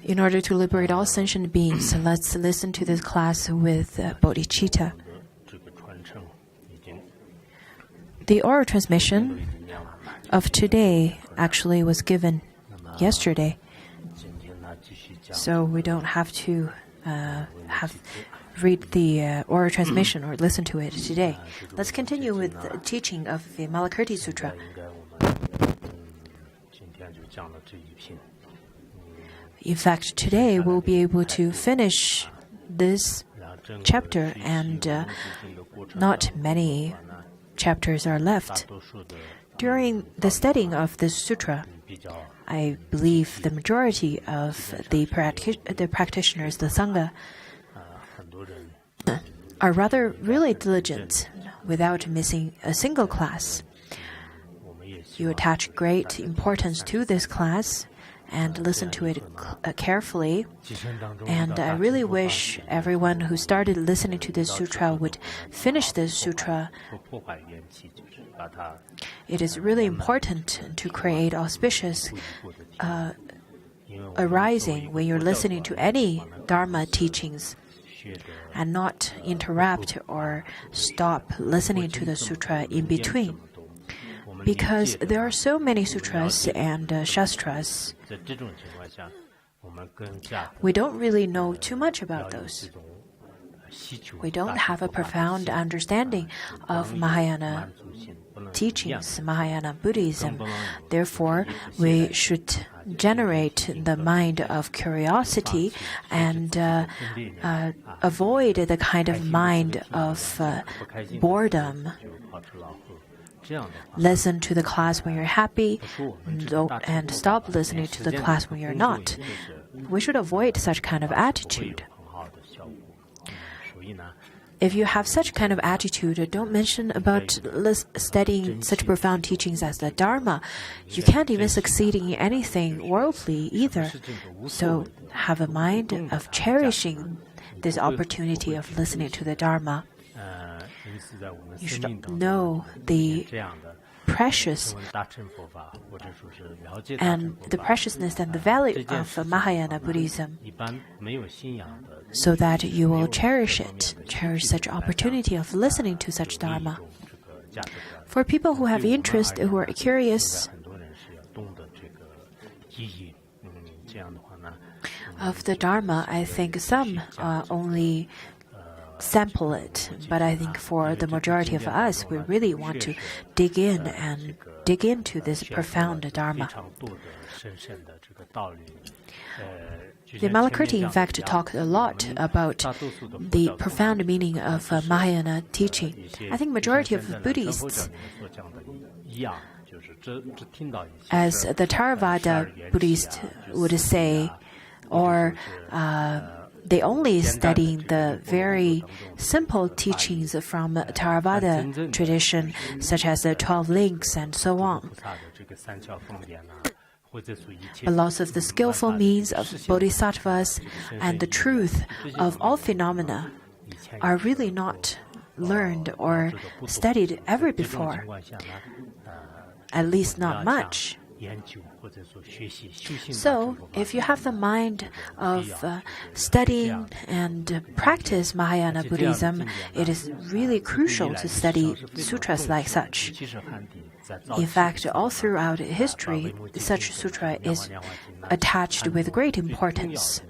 In order to liberate all sentient beings, let's listen to this class with bodhicitta. The oral transmission of today actually was given yesterday, so we don't have to read the oral transmission or listen to it today. Let's continue with the teaching of the Vimalakirti Sutra. In fact, today we'll be able to finish this chapter, and not many chapters are left. During the studying of this sutra, I believe the majority of the practitioners, the Sangha, are rather really diligent without missing a single class. You attach great importance to this class and listen to it carefully. And I really wish everyone who started listening to this sutra would finish this sutra. It is really important to create auspicious arising when you're listening to any Dharma teachings, and not interrupt or stop listening to the sutra in between. Because there are so many sutras and shastras, we don't really know too much about those. We don't have a profound understanding of Mahayana teachings, Mahayana Buddhism. Therefore, we should generate the mind of curiosity and avoid the kind of mind of boredom. Listen to the class when you're happy, and stop listening to the class when you're not. We should avoid such kind of attitude. If you have such kind of attitude, don't mention about studying such profound teachings as the Dharma. You can't even succeed in anything worldly either. So have a mind of cherishing this opportunity of listening to the Dharma. You should know the precious and the preciousness and the value of Mahayana Buddhism, so that you will cherish it, cherish such opportunity of listening to such Dharma. For people who have interest, who are curious of the Dharma, I think some only sample it, but I think for the majority of us, we really want to dig in and dig into this profound Dharma. Vimalakirti, in fact, talked a lot about the profound meaning of Mahayana teaching. I think majority of Buddhists, as the Theravada Buddhist would say, or they only study the very simple teachings from Theravada tradition, such as the 12 links and so on. But lots of the skillful means of bodhisattvas and the truth of all phenomena are really not learned or studied ever before, at least not much. So, if you have the mind of studying and practice Mahayana Buddhism, it is really crucial to study sutras like such. In fact, all throughout history, such sutra is attached with great importance.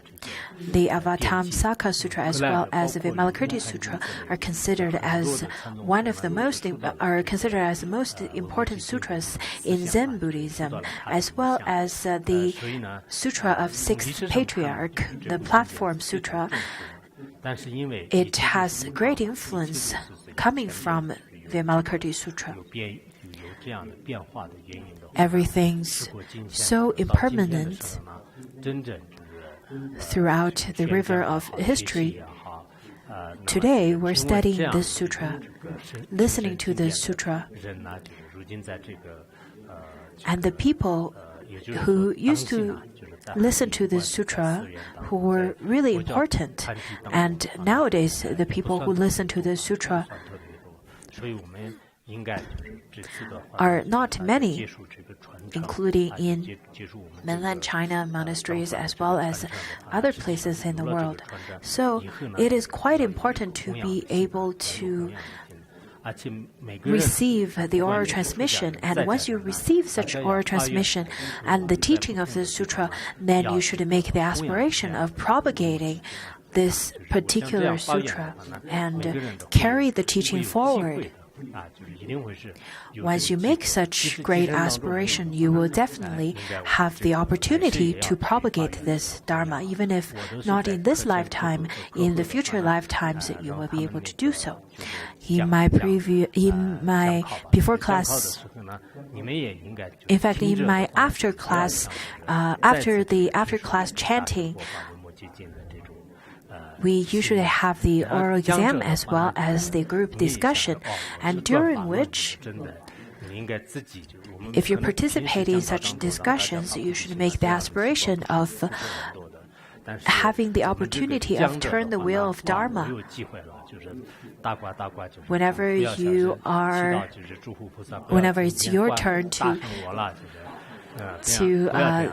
The Avatamsaka Sutra as well as the Vimalakirti Sutra are considered as the most important sutras in Zen Buddhism, as well as the Sutra of Sixth Patriarch, the Platform Sutra. It has great influence coming from Vimalakirti Sutra. everything's so impermanent throughout the river of history. Today, we're studying this sutra, listening to this sutra, and the people who used to listen to this sutra, who were really important, and nowadays the people who listen to this sutra are not many, including in mainland China monasteries as well as other places in the world. So it is quite important to be able to receive the oral transmission, and once you receive such oral transmission and the teaching of the sutra, then you should make the aspiration of propagating this particular sutra and carry the teaching forward. Once you make such great aspiration, you will definitely have the opportunity to propagate this Dharma, even if not in this lifetime. In the future lifetimes, you will be able to do so. In my before class, in fact, in my after class, after the after class chanting, we usually have the oral exam as well as the group discussion, and during which, if you participate in such discussions, you should make the aspiration of having the opportunity of turn the wheel of Dharma. Whenever it's your turn to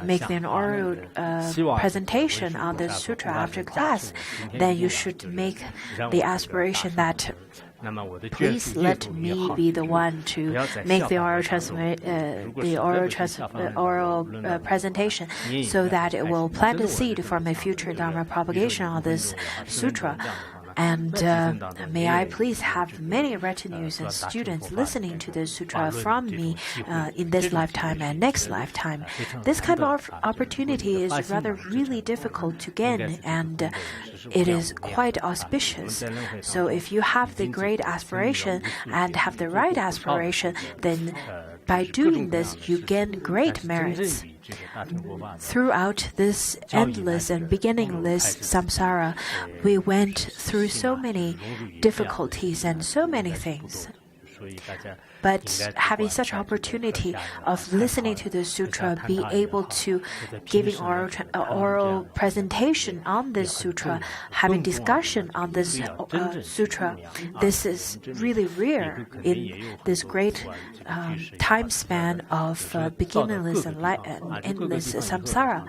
make an oral presentation on the sutra after class, then you should make the aspiration that please let me be the one to make the oral presentation, so that it will plant a seed for my future Dharma propagation on this sutra. And may I please have many retinues and students listening to the sutra from me in this lifetime and next lifetime. This kind of opportunity is rather really difficult to gain, and it is quite auspicious. So if you have the great aspiration and have the right aspiration, then by doing this, you gain great merits. Throughout this endless and beginningless samsara, we went through so many difficulties and so many things. But having such opportunity of listening to the sutra, be able to giving oral presentation on this sutra, having discussion on this sutra, this is really rare in this great time span of beginningless and endless samsara.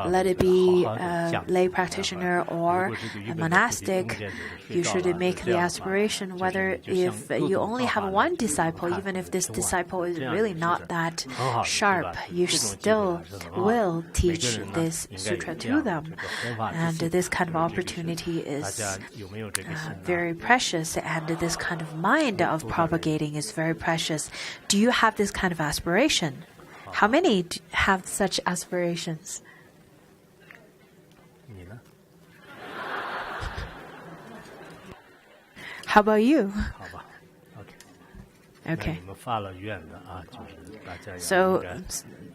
Let it be a lay practitioner or a monastic, you should make the aspiration whether if you only have one disciple, even if this disciple is really not that sharp, you still will teach this sutra to them. And this kind of opportunity is very precious, and this kind of mind of propagating is very precious. Do you have this kind of aspiration? How many have such aspirations? How about you? Okay. So,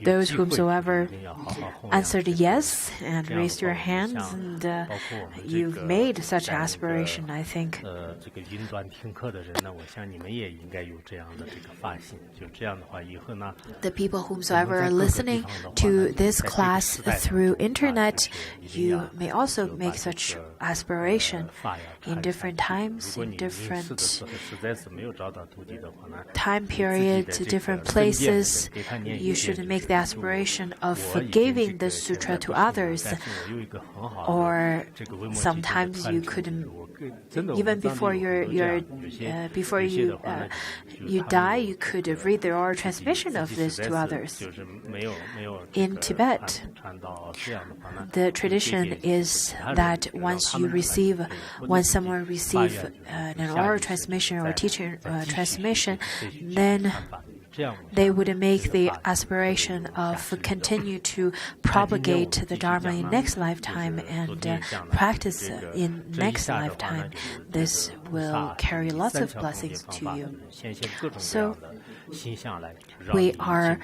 those whomsoever answered yes and raised your hands, and you've made such aspiration, I think. The people whomsoever are listening to this class through internet, you may also make such aspiration in different times, in different time periods, different places. You should make the aspiration of giving the sutra to others, or sometimes you could, even before you die, you could read the oral transmission of this to others. In Tibet, the tradition is that once someone receives an oral transmission or teaching transmission, then they would make the aspiration of continue to propagate the Dharma in next lifetime and practice in next lifetime. This will carry lots of blessings to you. So we are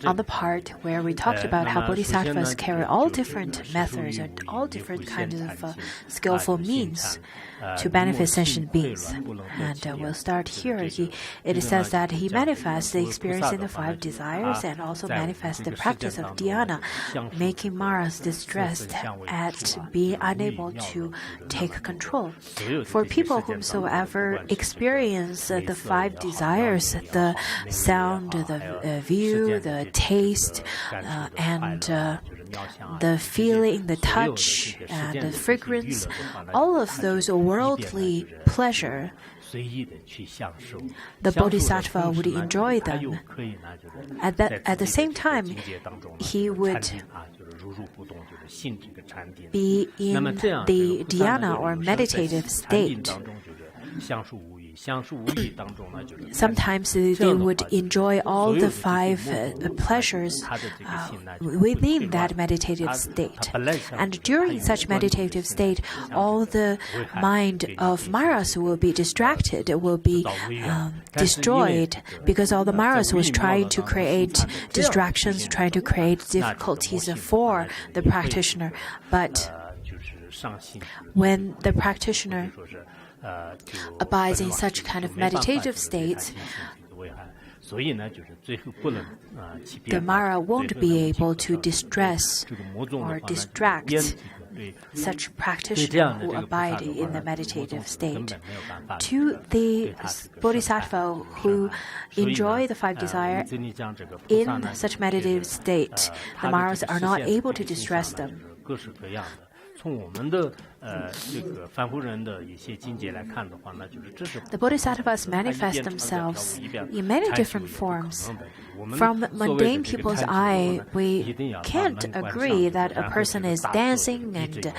on the part where we talked about how bodhisattvas carry all different methods and all different kinds of skillful means to benefit sentient beings. And we'll start here. It says that he manifests the experience in the 5 desires and also manifests the practice of dhyana, making Maras distressed at being unable to take control. For people whomsoever experience the 5 desires, the sound, the view, the taste, and the feeling, the touch, and the fragrance, all of those worldly pleasure, the bodhisattva would enjoy them. At the same time, he would be in the dhyana or meditative state. Sometimes they would enjoy all the 5 pleasures within that meditative state. And during such meditative state, all the mind of Maras will be distracted, will be destroyed, because all the Maras was trying to create distractions, trying to create difficulties for the practitioner. But when the practitioner abides in such kind of meditative states, the Mara won't be able to distress or distract such practitioner who abide in the meditative state. To the bodhisattva who enjoy the 5 desires in such meditative state, the Maras are not able to distress them. The bodhisattvas manifest themselves in many different forms. From mundane people's eye, we can't agree that a person is dancing and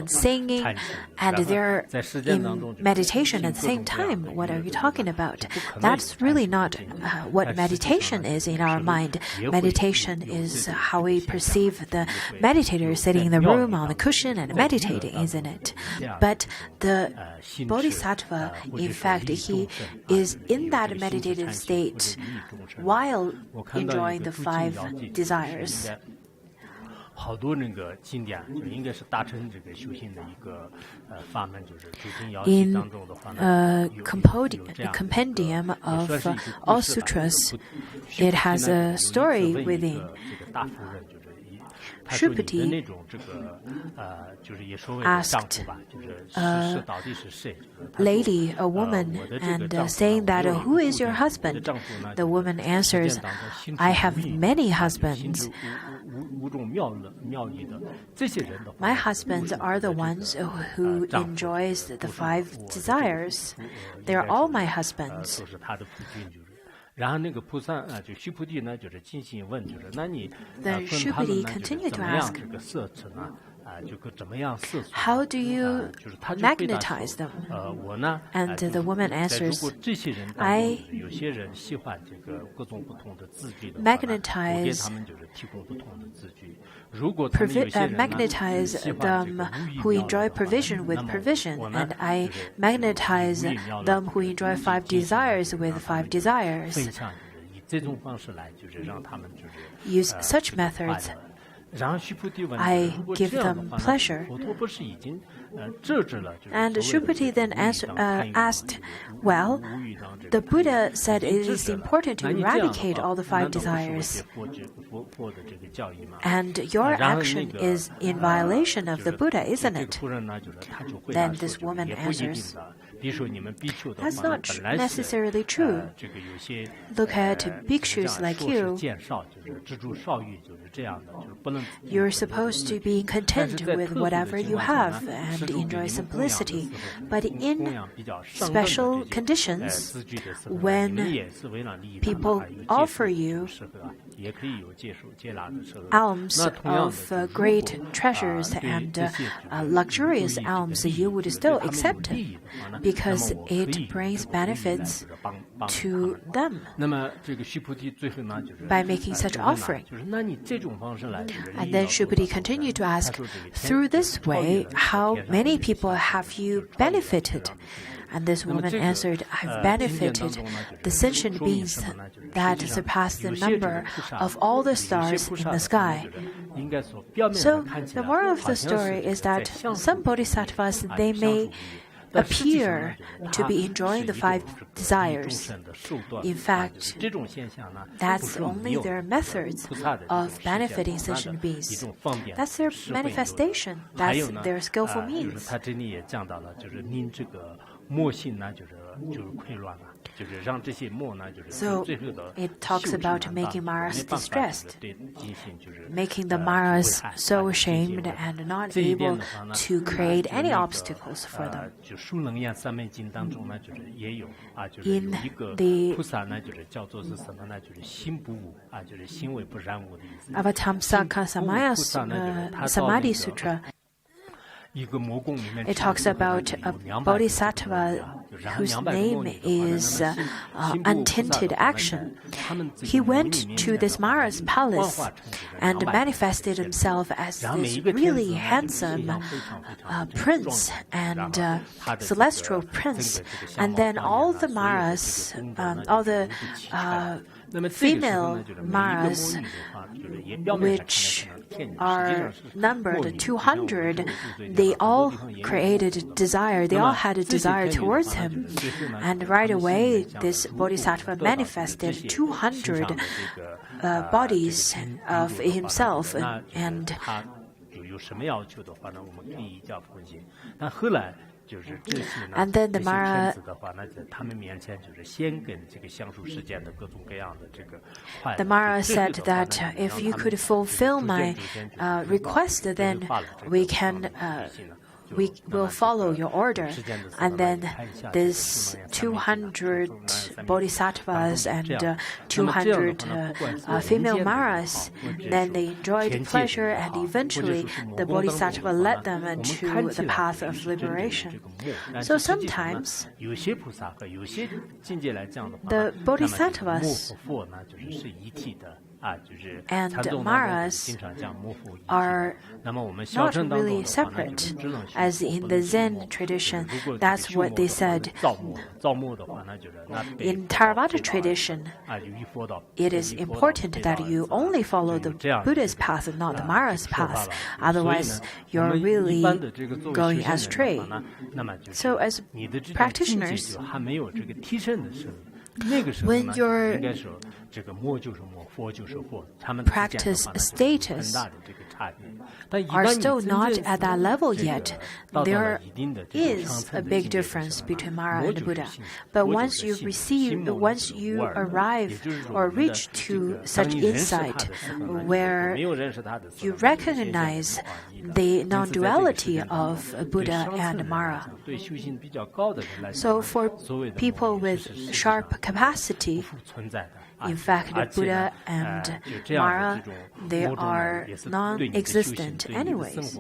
singing, and they're in meditation at the same time. What are you talking about? That's really not what meditation is in our mind. Meditation is how we perceive the meditator sitting in the room on the cushion and meditating, isn't it? But the bodhisattva, in fact, he is in that meditative state while enjoying the 5 desires. In a compendium of all sutras, it has a story within. Shupati asked a lady, a woman, and saying that, "Who is your husband?" The woman answers, "I have many husbands. My husbands are the ones who enjoys the 5 desires. They are all my husbands." Then Shupati continued to ask, "How do you magnetize them?" And the woman answers, "I magnetize them who enjoy provision with provision, and I magnetize them who enjoy 5 desires with 5 desires." Use such methods, I give them pleasure. And Shupati then asked, "Well, the Buddha said it is important to eradicate all the 5 desires. And your action is in violation of the Buddha, isn't it?" Then this woman answers, "That's not necessarily true. Look at bhikshus like you. You're supposed to be content with whatever you have and enjoy simplicity. But in special conditions, when people offer you alms of great treasures and luxurious alms, you would still accept it because it brings benefits to them by making such offering. And then Shupati continued to ask, through this way, how many people have you benefited? And this woman answered, I've benefited the sentient beings that surpass the number of all the stars in the sky. So the moral of the story is that some bodhisattvas, they may appear to be enjoying the 5 desires. In fact, that's only their methods of benefiting sentient beings. That's their manifestation. That's their skillful means. So it talks about making Maras distressed, making the Maras so ashamed and not able to create any obstacles for them. In the Avatamsaka Samadhi Sutra, it talks about a bodhisattva whose name is untinted action. He went to this Mara's palace and manifested himself as this really handsome prince and celestial prince. And then all the Maras, all the female Maras, which are numbered 200, they all created desire. They all had a desire towards him. And right away, this bodhisattva manifested 200 bodies of himself. And then the Mara said that if you could fulfill my request, then we will follow your order. And then this 200 bodhisattvas and 200 female Maras, then they enjoyed pleasure, and eventually the bodhisattva led them into the path of liberation. So sometimes the bodhisattvas and Maras are not really separate. As in the Zen tradition, that's what they said. In Theravada tradition, it is important that you only follow the Buddha's path and not the Mara's path. Otherwise, you're really going astray. So as practitioners, when your practice status are still not at that level yet, there is a big difference between Mara and Buddha. But once you arrive or reach to such insight where you recognize the non-duality of Buddha and Mara. So for people with sharp capacity, in fact, Buddha and Mara, they are non-existent anyways.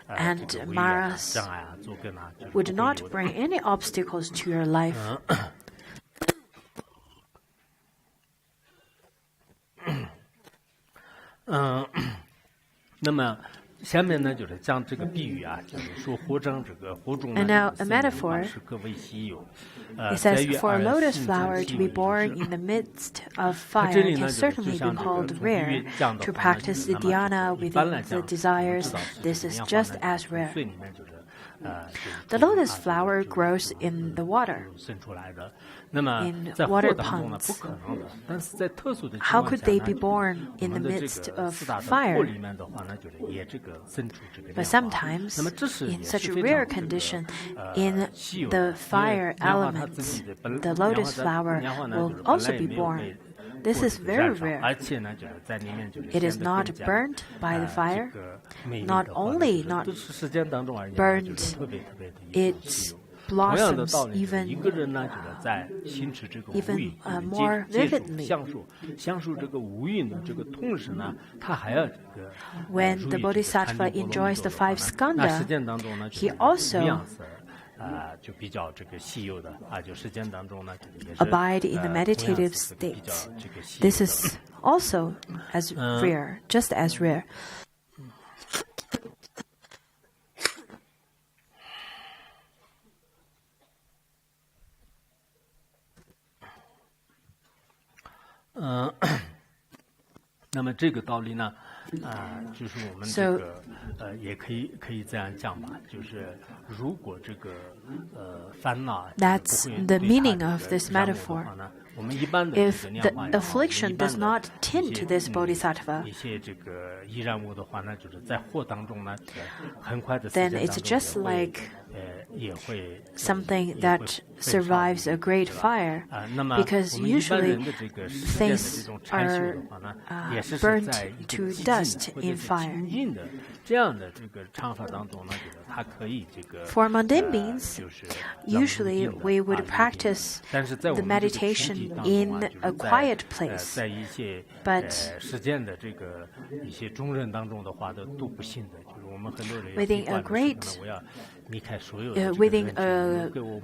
And Maras would not bring any obstacles to your life. And now a metaphor. It says, for a lotus flower to be born in the midst of fire can certainly be called rare. To practice the dhyana within the desires, this is just as rare. The lotus flower grows in the water, in water ponds. How could they be born in the midst of fire? But sometimes, in such a rare condition, in the fire elements, the lotus flower will also be born. This is very rare. It is not burnt by the fire. Not only not burnt, it blossoms even more vividly. When the Bodhisattva enjoys the five skandha, he also abide in the meditative state. This is also as rare, just as rare. So, that's the meaning of this metaphor. If the affliction does not tint this bodhisattva, then it's just like something that survives a great fire, because usually things are burnt to dust in fire. For mundane beings, usually we would practice the meditation in a quiet place, but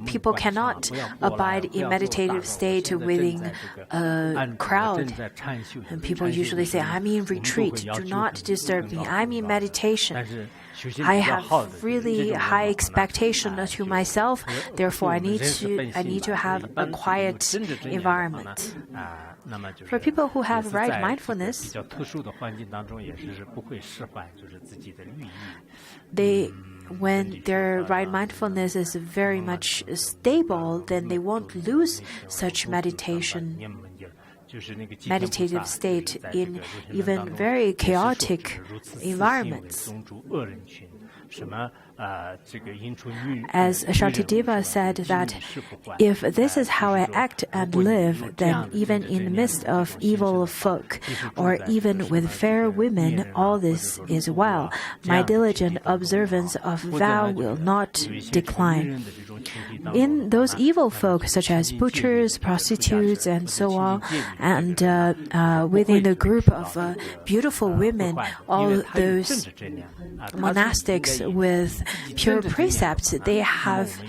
people cannot abide in meditative state within a crowd. And people usually say, I'm in retreat, do not disturb me, I'm in meditation. I have really high expectation to myself, therefore I need to have a quiet environment. For people who have right mindfulness, when their right mindfulness is very much stable, then they won't lose such meditative state in even very chaotic environments. As Shantideva said that if this is how I act and live, then even in the midst of evil folk, or even with fair women, all this is well. My diligent observance of vow will not decline. In those evil folk, such as butchers, prostitutes, and so on, and within the group of beautiful women, all those monastics with pure precepts, they have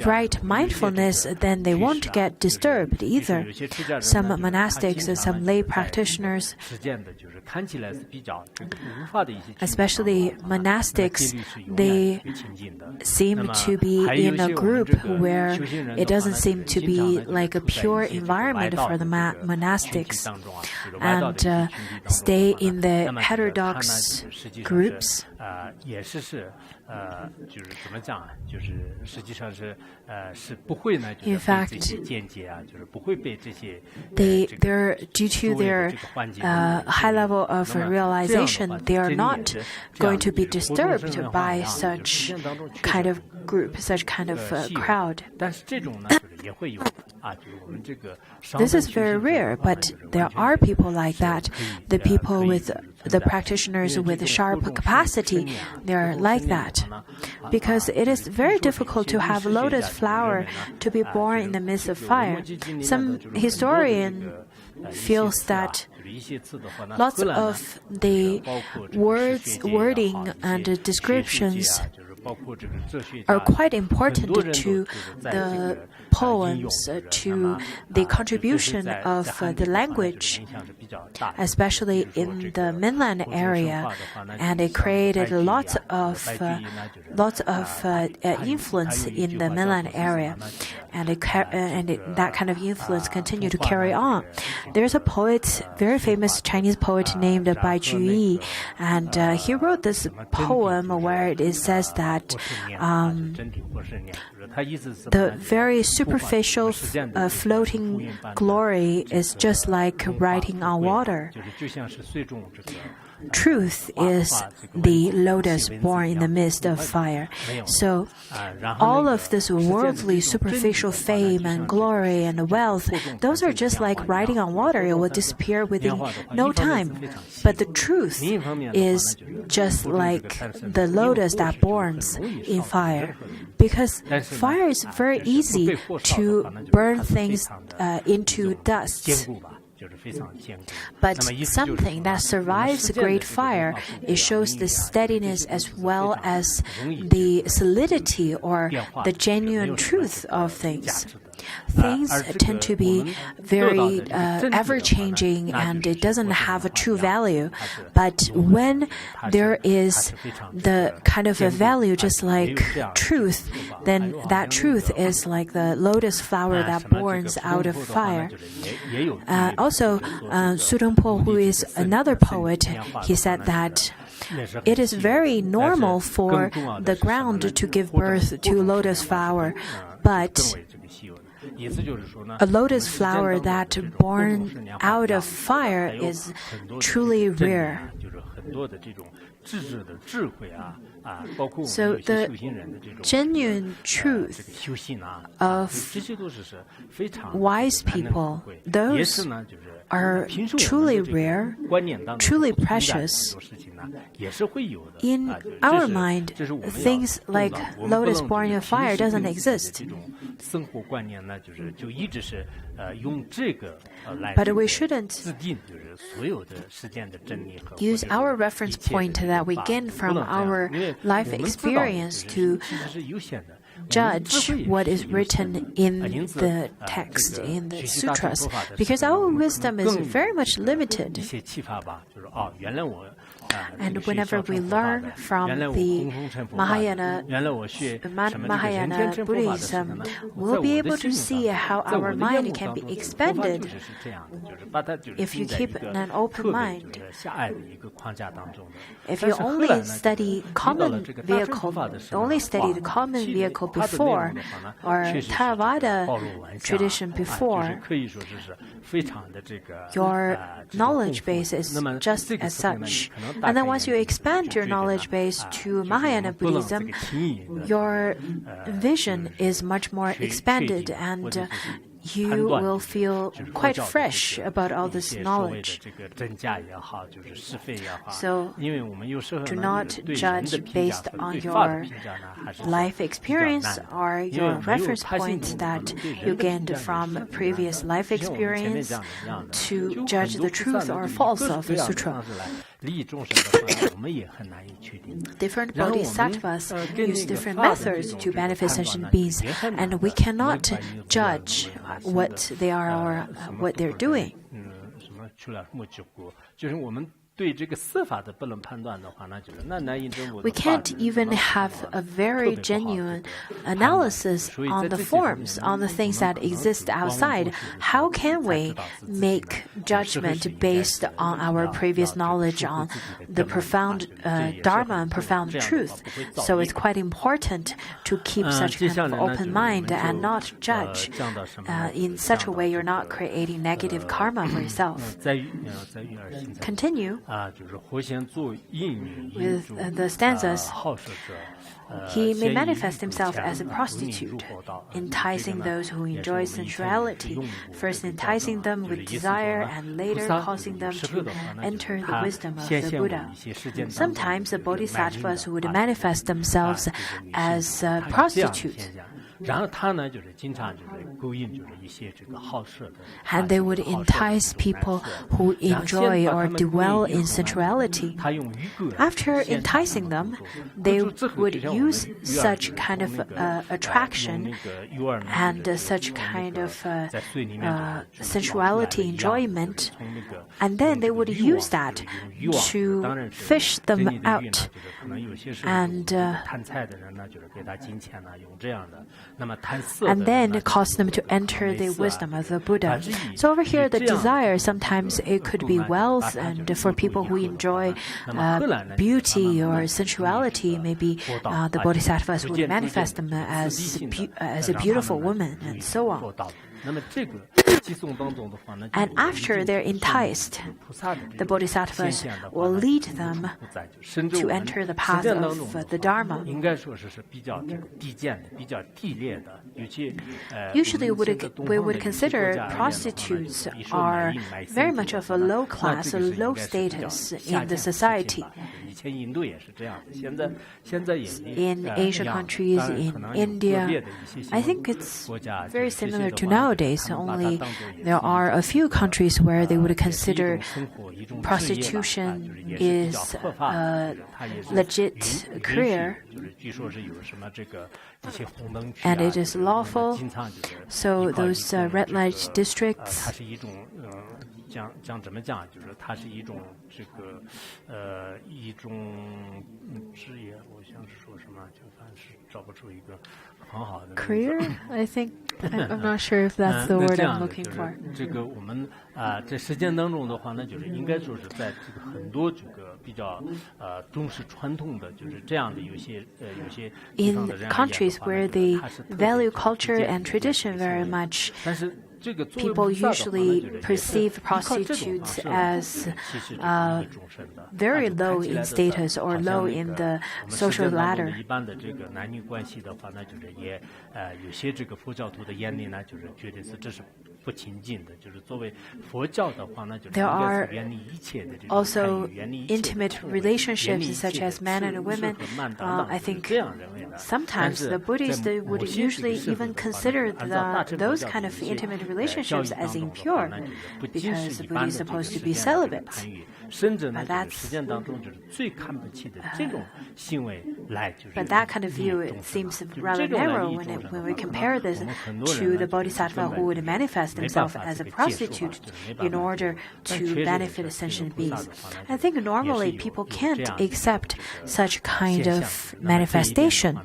right mindfulness, then they won't get disturbed either. Some monastics, some lay practitioners, especially monastics, they seem to be in a group where it doesn't seem to be like a pure environment for the monastics, and stay in the heterodox groups. In fact, they're due to their high level of realization, they are not going to be disturbed by such kind of group, such kind of crowd. This is very rare, but there are people like that. The people with the practitioners with sharp capacity, they're like that. Because it is very difficult to have lotus flower to be born in the midst of fire. Some historian feels that lots of the wording and descriptions are quite important to the poems, to the contribution of the language, especially in the mainland area, and it created lots of influence in the mainland area, and that kind of influence continued to carry on. There's a poet, very famous Chinese poet named Bai Juyi, and he wrote this poem where it says that the very superficial floating glory is just like riding on water. Truth is the lotus born in the midst of fire. So all of this worldly superficial fame and glory and wealth, those are just like riding on water. It will disappear within no time. But the truth is just like the lotus that burns in fire. Because fire is very easy to burn things into dust. But something that survives great fire, it shows the steadiness as well as the solidity or the genuine truth of things. Things tend to be very ever-changing and it doesn't have a true value. But when there is the kind of a value just like truth, then that truth is like the lotus flower that burns out of fire. Also, Su Dongpo, who is another poet, he said that it is very normal for the ground to give birth to lotus flower, but a lotus flower that born out of fire is truly rare. So the genuine truth of wise people, those are truly rare, truly precious. In our mind, things like lotus born in fire doesn't exist. But we shouldn't use our reference point that we gain from our life experience to judge what is written in the text, in the sutras, because our wisdom is very much limited. And whenever we learn from the Mahayana Buddhism, we'll be able to see how our mind can be expanded if you keep an open mind. If you only study common vehicle, before, or Theravada tradition before, your knowledge base is just as such. And then once you expand your knowledge base to Mahayana Buddhism, your vision is much more expanded and you will feel quite fresh about all this knowledge. So, do not judge based on your life experience or your reference points that you gained from previous life experience to judge the truth or false of a sutra. Different bodhisattvas use different methods to benefit sentient beings, and we cannot judge what they are or what they're doing. We can't even have a very genuine analysis on the forms, on the things that exist outside. How can we make judgment based on our previous knowledge on the profound Dharma and profound truth? So it's quite important to keep such kind of open mind and not judge in such a way you're not creating negative karma for yourself. Continue with the stanzas. He may manifest himself as a prostitute, enticing those who enjoy sensuality, first enticing them with desire and later causing them to enter the wisdom of the Buddha. Sometimes the bodhisattvas would manifest themselves as a prostitute. And they would entice people who enjoy or dwell in sensuality. After enticing them, they would use such kind of attraction and such kind of sensuality enjoyment, and then they would use that to fish them out and then cause them to enter the wisdom of the Buddha. So over here, the desire, sometimes it could be wealth, and for people who enjoy beauty or sensuality, maybe the bodhisattvas would manifest them as a beautiful woman, and so on. And after they're enticed, the bodhisattvas will lead them to enter the path of the Dharma. Usually we would consider prostitutes are very much of a low class, a low status in the society. In Asian countries, in India, I think it's very similar to nowadays, only there are a few countries where they would consider prostitution is a legit career and it is lawful. So those red light districts, career? I think I'm not sure if that's the word I'm looking for. In countries where they value culture and tradition very much, people usually perceive prostitutes as very low in status or low in the social ladder. There are also intimate relationships such as men and women. I think sometimes the Buddhists would usually even consider those kind of intimate relationships as impure because the Buddha is supposed to be celibate. But that kind of view, it seems rather narrow when we compare this to the bodhisattva who would manifest himself as a prostitute in order to benefit sentient beings. I think normally people can't accept such kind of manifestation.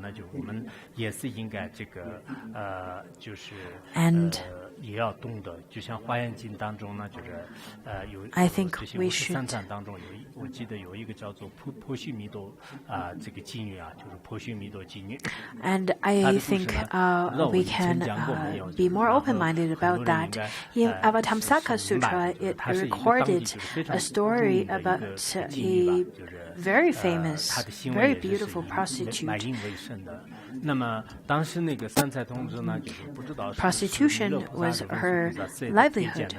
And I think we should. And I think we can be more open-minded about that. In Avatamsaka Sutra, it recorded a story about a very famous, very beautiful prostitute. Prostitution was her livelihood.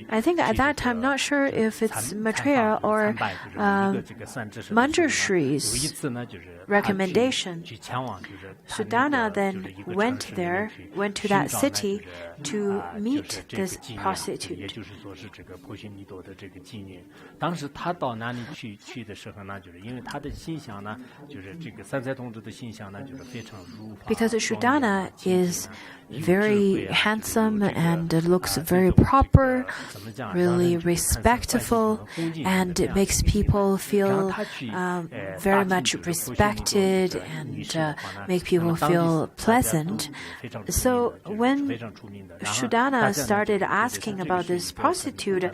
I think at that time, not sure if it's Maitreya or Manjushri's recommendation. Sudana then went to that city to meet this prostitute. Because Sudana is very handsome and looks very proper, really respectful, and it makes people feel very much respected and make people feel pleasant. So when Sudana started asking about this prostitute,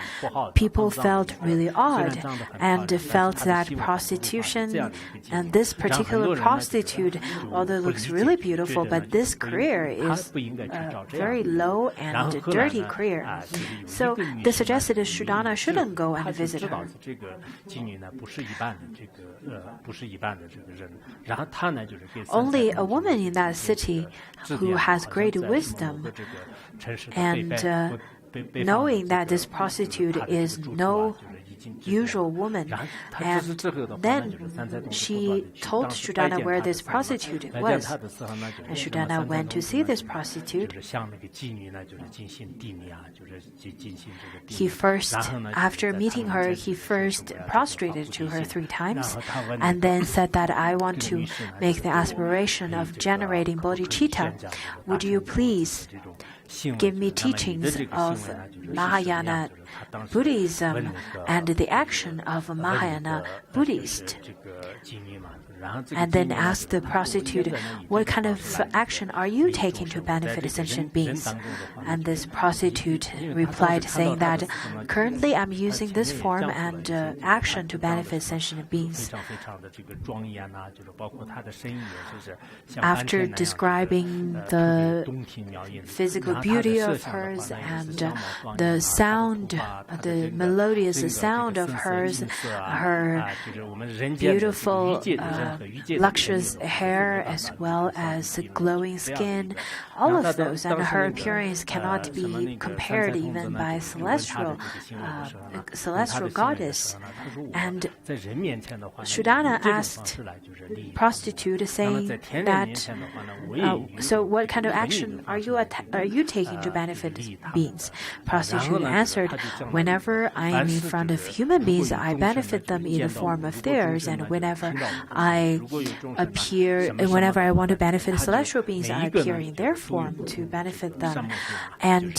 people felt really odd and felt that prostitution and this particular prostitute, although it looks really beautiful, but this career is a very low and dirty career. So they suggested that Sudana shouldn't go and visit her. Only a woman in that city who has great wisdom and knowing that this prostitute is no usual woman, and then she told Sudana where this prostitute was, and Sudana went to see this prostitute. He first, after meeting her, he first prostrated to her 3 times, and then said that I want to make the aspiration of generating bodhicitta. Would you please give me teachings of Mahayana Buddhism and the action of a Mahayana Buddhist? and then asked the prostitute, "What kind of action are you taking to benefit sentient beings?" And this prostitute replied, saying that, "Currently I'm using this form and action to benefit sentient beings." After describing the physical beauty of hers and the sound, the melodious sound of hers, her beautiful, luxurious hair, as well as glowing skin, all of those, and her appearance cannot be compared even by celestial goddess. And Shuddhana asked prostitute, saying that, "So what kind of action are you taking to benefit beings?" Prostitute answered, "Whenever I am in front of human beings, I benefit them in the form of theirs, and whenever I want to benefit celestial beings, I appear in their form to benefit them. And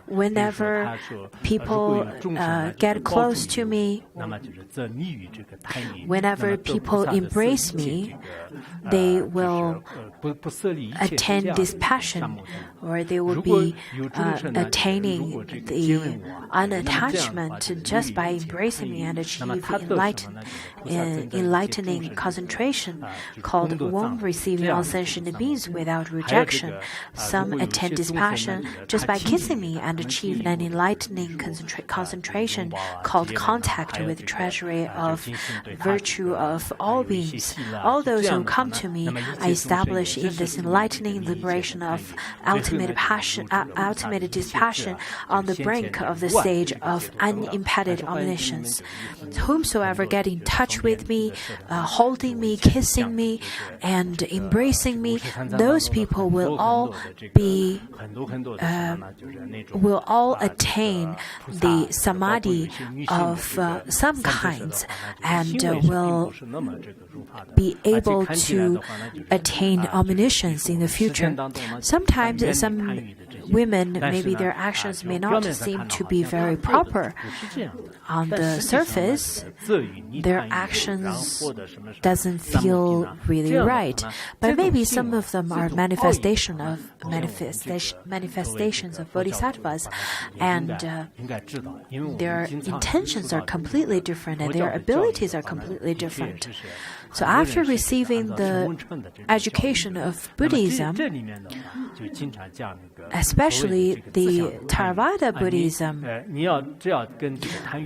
whenever people get close to me, whenever people embrace me, they will attain dispassion, or they will be attaining the unattachment just by embracing me and achieve enlightening concentration called womb, receiving all sentient beings without rejection. Some attain dispassion just by kissing me and achieve an enlightening concentration called contact with treasury of virtue of all beings. All those who come to me, I establish in this enlightening liberation of ultimate dispassion on the brink of the stage of unimpeded omniscience. Whomsoever get in touch with me, holding me, kissing me, and embracing me, those people will all attain the samadhi of some kinds, and will be able to attain omniscience in the future. Sometimes some women, maybe their actions may not seem to be very proper. On the surface, their actions doesn't feel really right, but maybe some of them are manifestations of bodhisattvas, and their intentions are completely different, and their abilities are completely different. So after receiving the education of Buddhism, especially the Theravada Buddhism,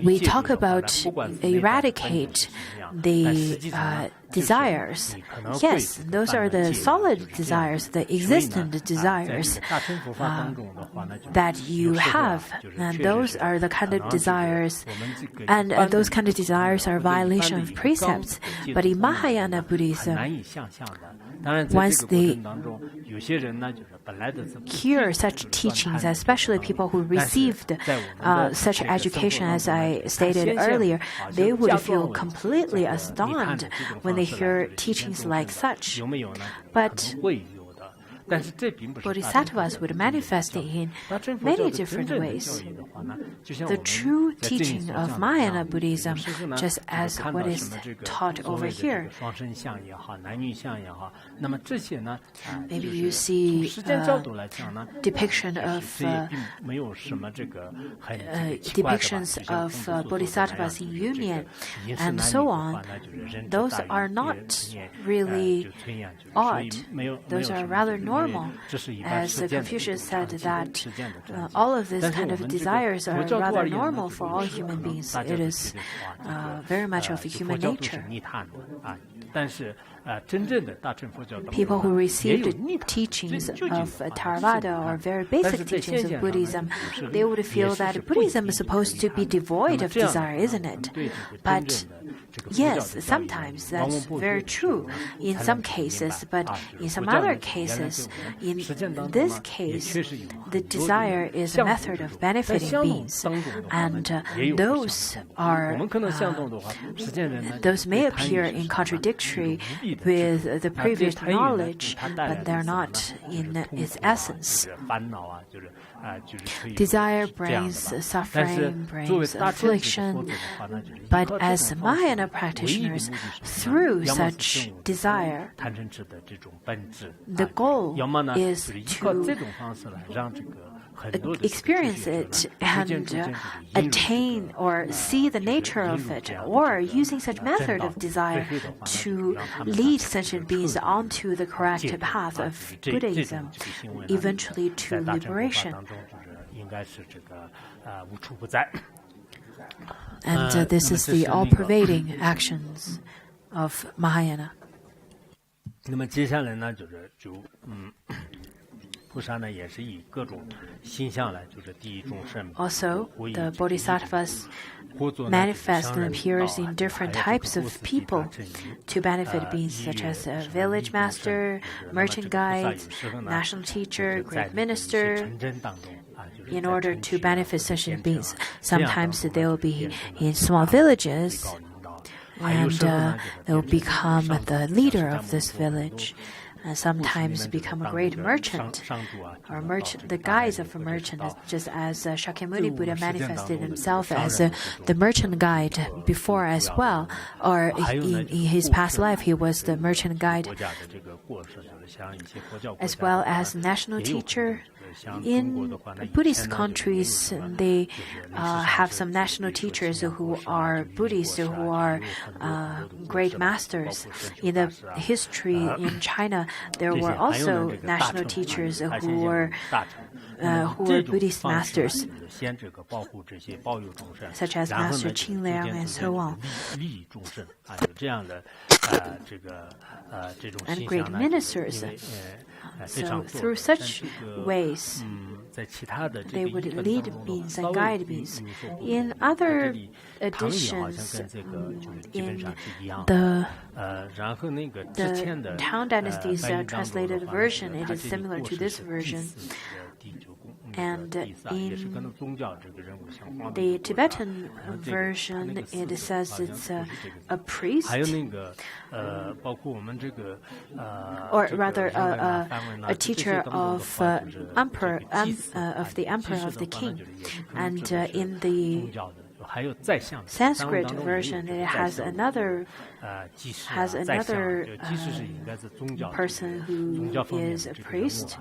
we talk about eradicate the desires. Yes, those are the solid desires, the existent desires that you have, and those are the kind of desires, and those kind of desires are a violation of precepts. But in Mahayana Buddhism, once they hear such teachings, especially people who received such education, as I stated earlier, they would feel completely astounded when they hear teachings like such. But bodhisattvas would manifest it in many different ways. The true teaching of Mahayana Buddhism, just as what is taught over here, maybe you see depictions of bodhisattvas in union, and so on. Those are not really odd. Those are rather normal. As Confucius said that all of these kind of desires are rather normal for all human beings. It is very much of human nature. People who received teachings of Theravada or very basic teachings of Buddhism, they would feel that Buddhism is supposed to be devoid of desire, isn't it? But yes, sometimes that's very true in some cases, but in some other cases, in this case, the desire is a method of benefiting beings, and those may appear in contradictory with the previous knowledge, but they're not in its essence. Desire brings suffering, brings affliction, but as Mahayana practitioners through such desire. The goal is to experience it and attain or see the nature of it, or using such method of desire to lead sentient beings onto the correct path of Buddhism, eventually to liberation. And this is the all-pervading actions of Mahayana. Also, the bodhisattvas manifest and appears in different types of people to benefit beings, such as a village master, merchant guides, national teacher, great minister, in order to benefit sentient beings. Sometimes they will be in small villages, and they will become the leader of this village. And sometimes become a great merchant, or the guise of a merchant, just as Shakyamuni Buddha manifested himself as the merchant guide before as well, or in his past life he was the merchant guide, as well as national teacher. In Buddhist countries, they have some national teachers who are Buddhists, who are great masters. In the history in China, there were also national teachers who were Buddhist masters, such as Master Qingliang and so on. And great ministers. So through such ways, they would lead beings and guide beings. In other editions, in the Tang Dynasty's translated version, it is similar to this version. And in the Tibetan version, it says it's a priest, or rather a teacher of the emperor of the king. And in the Sanskrit version, it has another person who is a priest,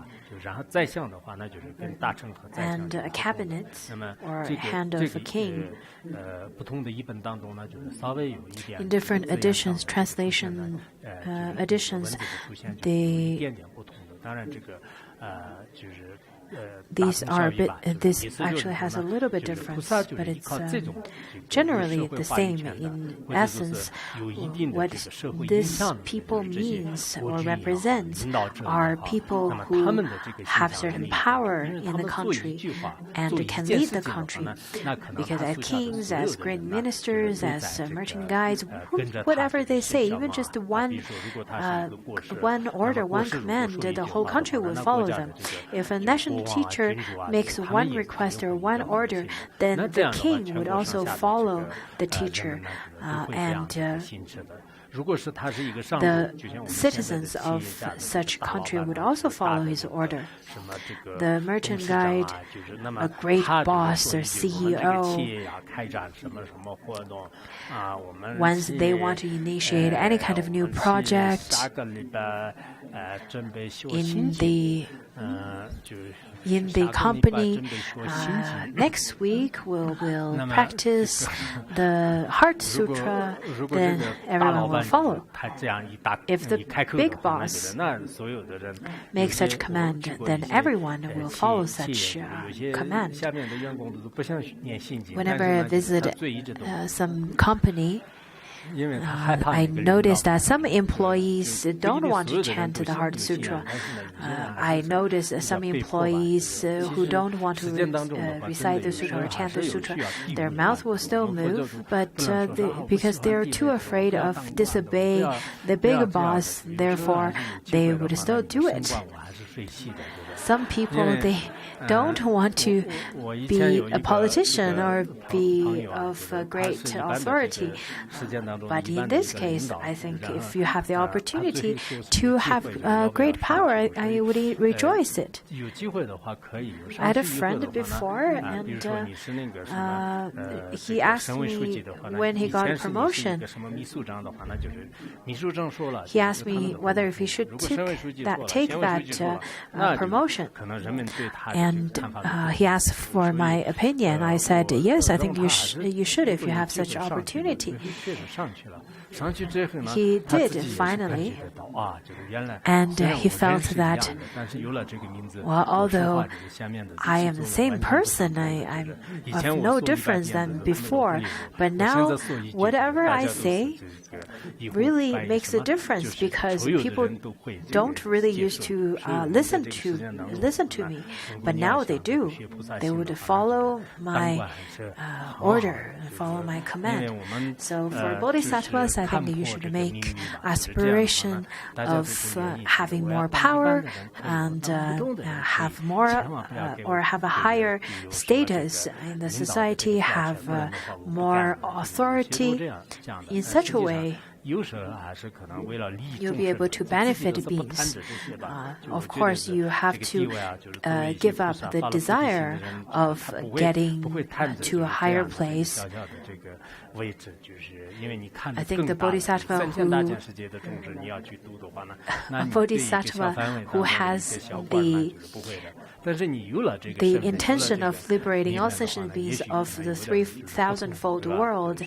and a cabinet or hand of a king. In different editions, translation editions, this actually has a little bit difference, but it's generally the same in essence. What this people means or represents are people who have certain power in the country and can lead the country, because as kings, as great ministers, as merchant guides, whatever they say, even just one order, one command, the whole country will follow them. If a national teacher makes one request or one order, then the king would also follow the teacher, and the citizens of such country would also follow his order. The merchant guide, a great boss or CEO, once they want to initiate any kind of new project in the company, next week we'll practice the Heart Sutra, then everyone will follow. If the big boss makes such command, then everyone will follow such command. Whenever I visit some company, I noticed that some employees don't want to chant the Heart Sutra. I noticed some employees who don't want to recite the sutra or chant the sutra. Their mouth will still move, but because they're too afraid of disobey the big boss, therefore they would still do it. Some people, don't want to be a politician or be of great authority. But in this case, I think if you have the opportunity to have great power, I would rejoice it. I had a friend before, and he asked me when he got a promotion. He asked me whether if he should take that promotion. And he asked for my opinion. I said, yes, I think you should if you have such opportunity. He did finally, and he felt that, well, although I am the same person, I'm of no difference than before, but now whatever I say really makes a difference because people don't really used to listen to me, but now they do. They would follow my order, follow my command. So for bodhisattvas, I think you should make aspiration of having more power and have more or have a higher status in the society, have more authority in such a way. You'll be able to benefit beings. Of course, you have to give up the desire of getting to a higher place. I think the bodhisattva who has the intention of liberating all sentient beings of the 3,000-fold world,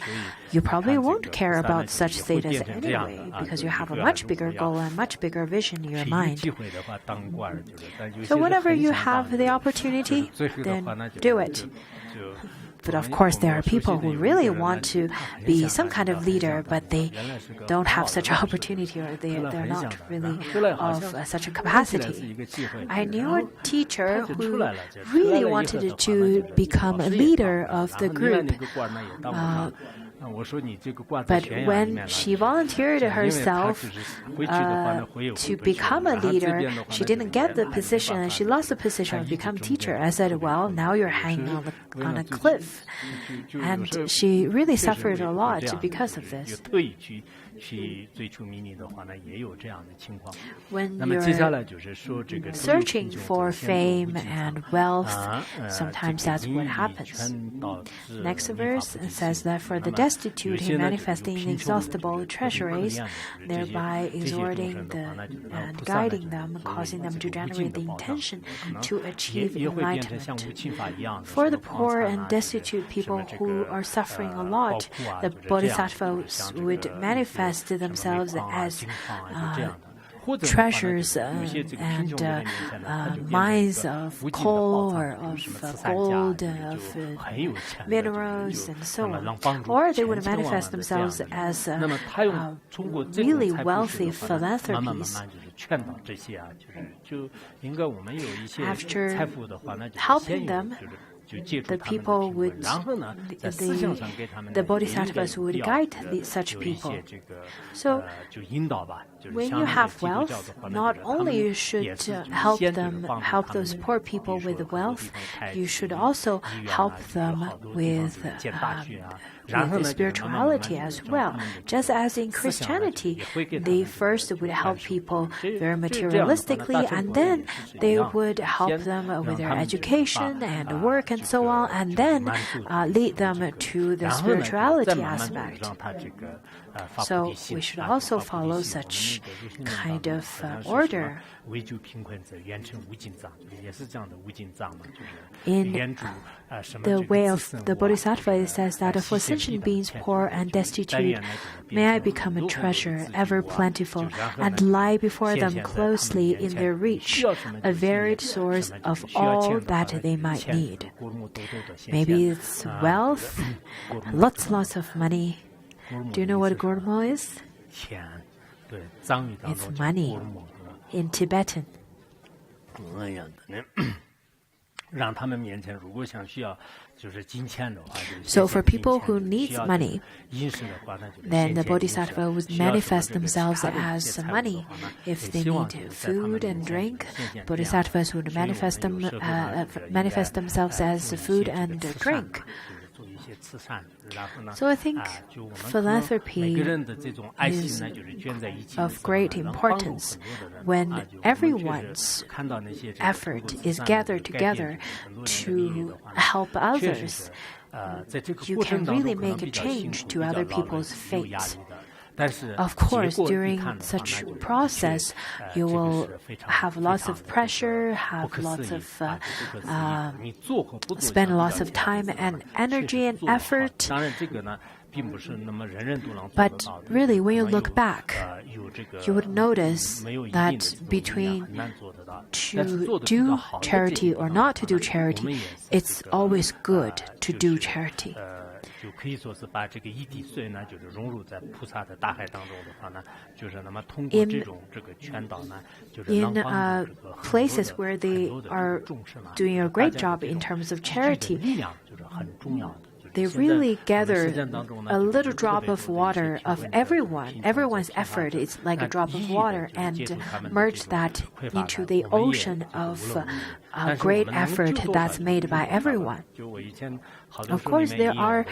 you probably won't care about such status anyway, because you have a much bigger goal and much bigger vision in your mind. So whenever you have the opportunity, then do it. But of course, there are people who really want to be some kind of leader, but they don't have such an opportunity, or they're not really of such a capacity. I knew a teacher who really wanted to become a leader of the group. But when she volunteered herself to become a leader, she didn't get the position, and she lost the position of become teacher. I said, well, now you're hanging on a cliff. And she really suffered a lot because of this. When you're searching for fame and wealth, sometimes that's what happens. Next verse says that for the destitute, he manifesting inexhaustible treasuries, thereby exhorting and guiding them, causing them to generate the intention to achieve enlightenment. For the poor and destitute people who are suffering a lot, the bodhisattvas would manifest themselves as treasures and mines of coal or of gold, of minerals, and so on. Or they would manifest themselves as really wealthy philanthropies. After helping them, the people would, the bodhisattvas would guide such people. So, when you have wealth, not only you should help those poor people with wealth, you should also help them with spirituality as well. Just as in Christianity, they first would help people very materialistically, and then they would help them with their education and work and so on, and then lead them to the spirituality aspect. So we should also follow such kind of order. In the way of the Bodhisattva, it says that for sentient beings poor and destitute, may I become a treasure, ever plentiful, and lie before them closely in their reach, a varied source of all that they might need. Maybe it's wealth, lots of money. Do you know what gurmo is? It's money in Tibetan. So for people who need money, then the bodhisattva would manifest themselves as money. If they need food and drink, bodhisattvas would manifest themselves as food and drink. So I think philanthropy is of great importance. When everyone's effort is gathered together to help others, you can really make a change to other people's fate. Of course, during such process, you will have lots of pressure, spend lots of time and energy and effort. But really, when you look back, you would notice that between to do charity or not to do charity, it's always good to do charity. In places where they are doing a great job in terms of charity, they really gather a little drop of water of everyone's effort. It's like a drop of water, and merge that into the ocean of great effort that's made by everyone. Of course, there are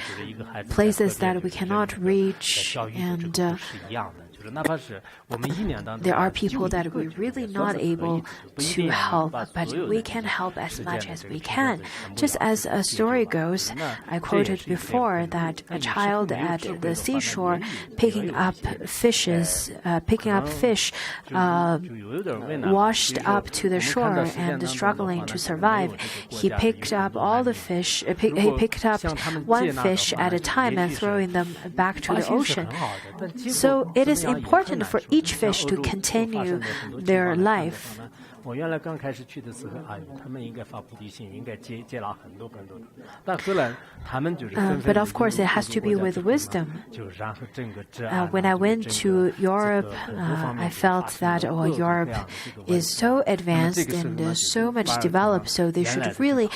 places that we cannot reach, and there are people that we're really not able to help, but we can help as much as we can. Just as a story goes, I quoted before that a child at the seashore picking up fish, washed up to the shore and struggling to survive. He picked up all the fish. He picked up one fish at a time and throwing them back to the ocean. So it is important for each fish to continue their life. But of course, it has to be with wisdom. When I went to Europe, I felt that Europe is so advanced and so much developed, so they should really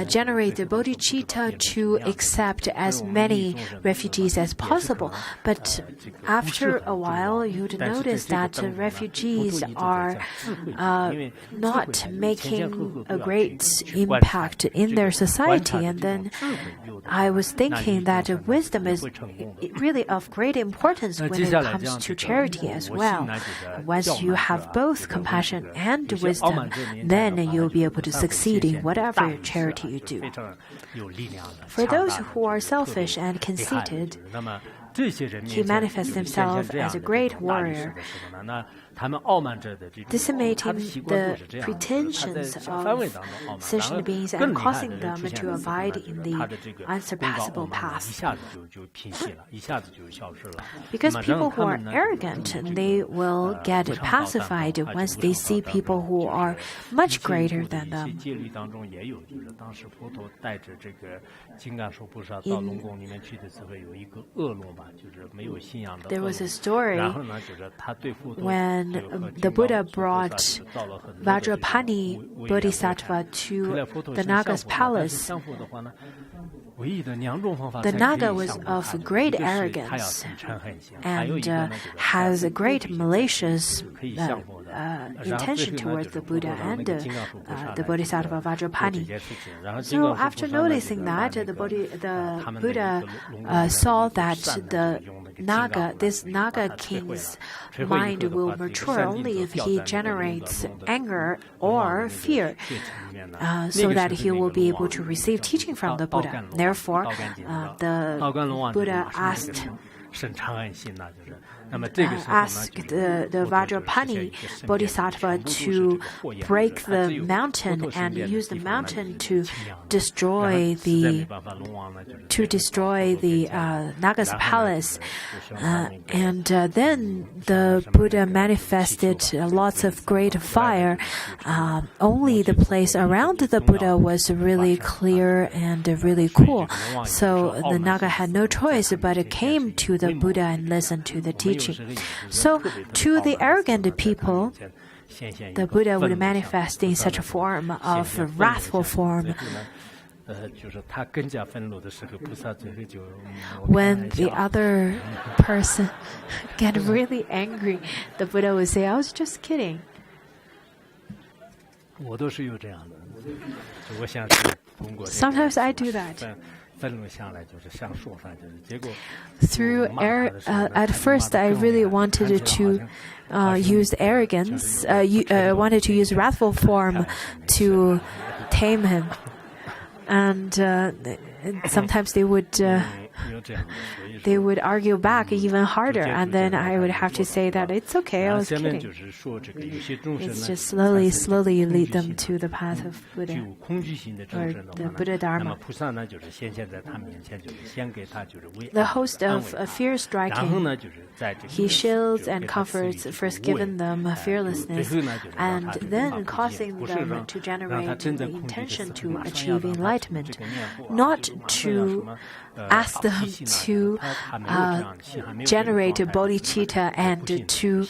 generate the bodhicitta to accept as many refugees as possible. But after a while, you'd notice that refugees are not making a great impact in their society. And then I was thinking that wisdom is really of great importance when it comes to charity as well. Once you have both compassion and wisdom, then you'll be able to succeed in whatever charity you do. For those who are selfish and conceited, he manifests himself as a great warrior, decimating the pretensions of sentient beings and causing them to abide in the unsurpassable path. Because people who are arrogant, they will get pacified once they see people who are much greater than them. There was a story when the Buddha brought Vajrapani Bodhisattva to the Naga's palace. The Naga was of great arrogance and has a great malicious intention towards the Buddha and the Bodhisattva Vajrapani. So after noticing that, the Buddha saw that this Naga king's mind will mature only if he generates anger or fear, so that he will be able to receive teaching from the Buddha. Therefore, the Buddha asked the Vajrapani Bodhisattva to break the mountain and use the mountain to destroy the Naga's palace. And then the Buddha manifested lots of great fire. Only the place around the Buddha was really clear and really cool. So the Naga had no choice but came to the Buddha and listened to the teaching. So, to the arrogant people, the Buddha would manifest in such a form of wrathful form. When the other person get really angry, the Buddha would say, "I was just kidding." Sometimes I do that. At first, I really wanted to use arrogance. Wanted to use wrathful form to tame him, and sometimes they would argue back even harder, and then I would have to say that it's okay, I was kidding. It's just slowly you lead them to the path of Buddha, or the Buddha Dharma. The host of fear striking, he shields and comforts, first giving them fearlessness, and then causing them to generate the intention to achieve enlightenment, not to ask them to generate a bodhicitta and to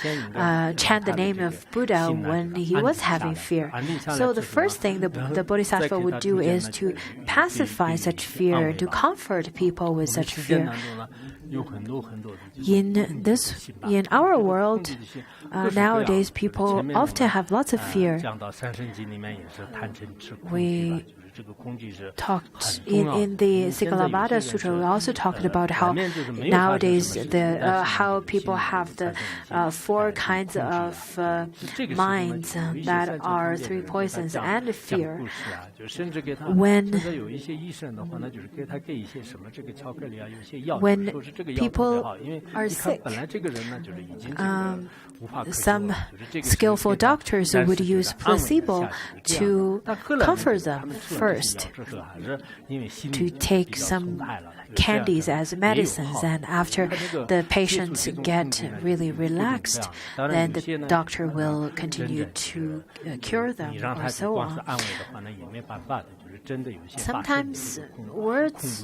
chant the name of Buddha when he was having fear. So the first thing the bodhisattva would do is to pacify such fear, to comfort people with such fear. In our world, nowadays people often have lots of fear. We talked in the Sikalabhata Sutra. We also talked about how nowadays how people have the 4 kinds of minds that are 3 poisons and fear. When people are sick, some skillful doctors would use placebo to comfort them first, to take some candies as medicines, and after the patients get really relaxed, then the doctor will continue to cure them, or so on. Sometimes words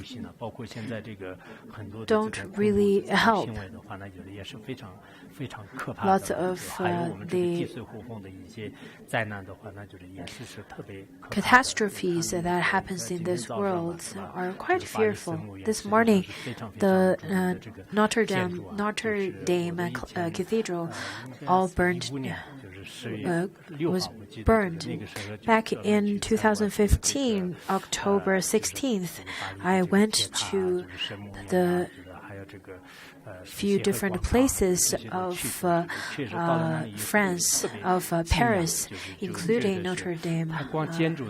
don't really help. Lots of the catastrophes that happens in this world are quite fearful. This morning, the Notre Dame Cathedral was burned. Back in 2015, October 16th, I went to the few different places of France, of Paris, including Notre Dame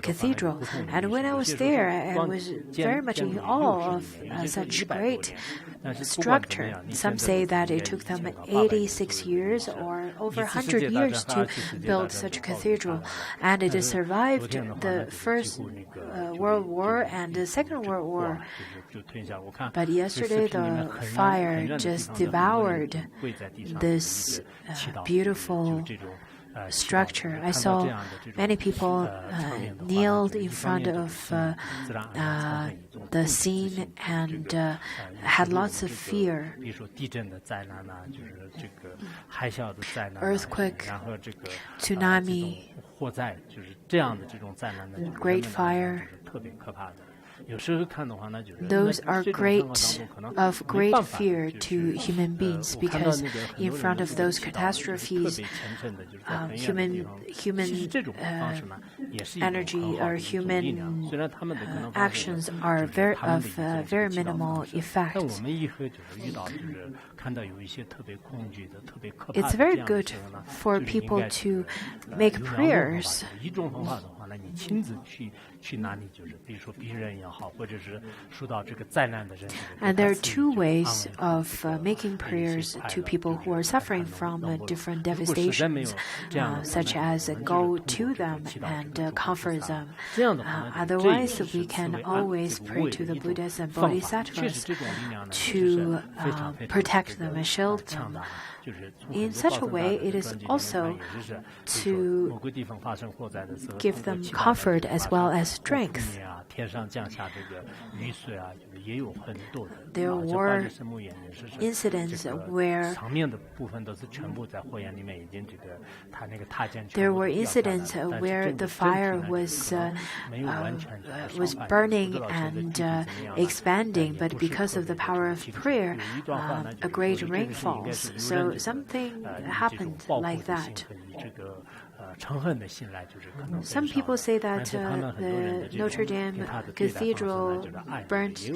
Cathedral. And when I was there, I was very much in awe of such great structure. Some say that it took them 86 years or over 100 years to build such a cathedral. And it survived the First World War and the Second World War. But yesterday, the fire just devoured this beautiful structure. I saw many people kneeled in front of the scene and had lots of fear. Earthquake, tsunami, great fire. Those are of great fear to human beings, because in front of those catastrophes, human energy or human actions are very minimal effect. It's very good for people to make prayers. And there are 2 ways of making prayers to people who are suffering from different devastations, such as go to them and comfort them. Otherwise, we can always pray to the Buddhas and Bodhisattvas to protect them and shield them. In such a way, it is also to give them comfort as well as strength. There were incidents where the fire was burning and expanding, but because of the power of prayer, a great rain falls. So something happened like that. Some people say that the Notre Dame Cathedral burnt,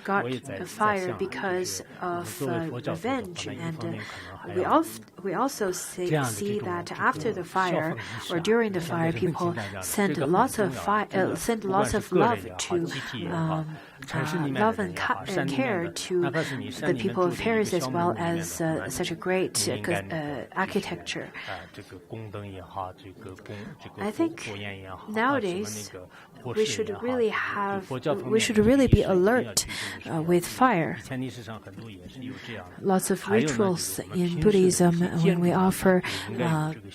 got a fire because of revenge, and we also see that after the fire or during the fire, people send lots of love to love and care to the people of Paris, as well as such a great architecture. I think nowadays we should really be alert with fire. Lots of rituals in Buddhism when we offer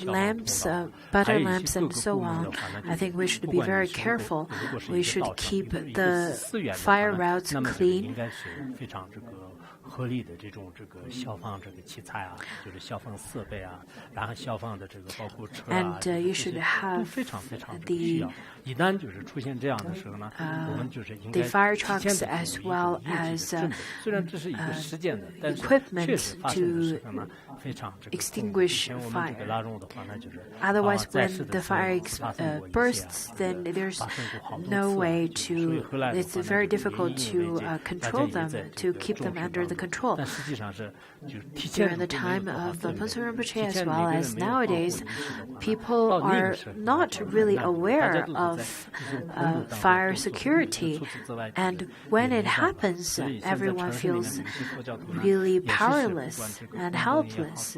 lamps, butter lamps, and so on. I think we should be very careful. We should keep the fire routes clean. And you should have the fire trucks as well as equipment to extinguish fire. Otherwise, when the fire bursts, then there's no way to. It's very difficult to control them, to keep them under the control. During the time of Phuntsho Rinpoche, as well as nowadays, people are not really aware of fire security, and when it happens, everyone feels really powerless and helpless,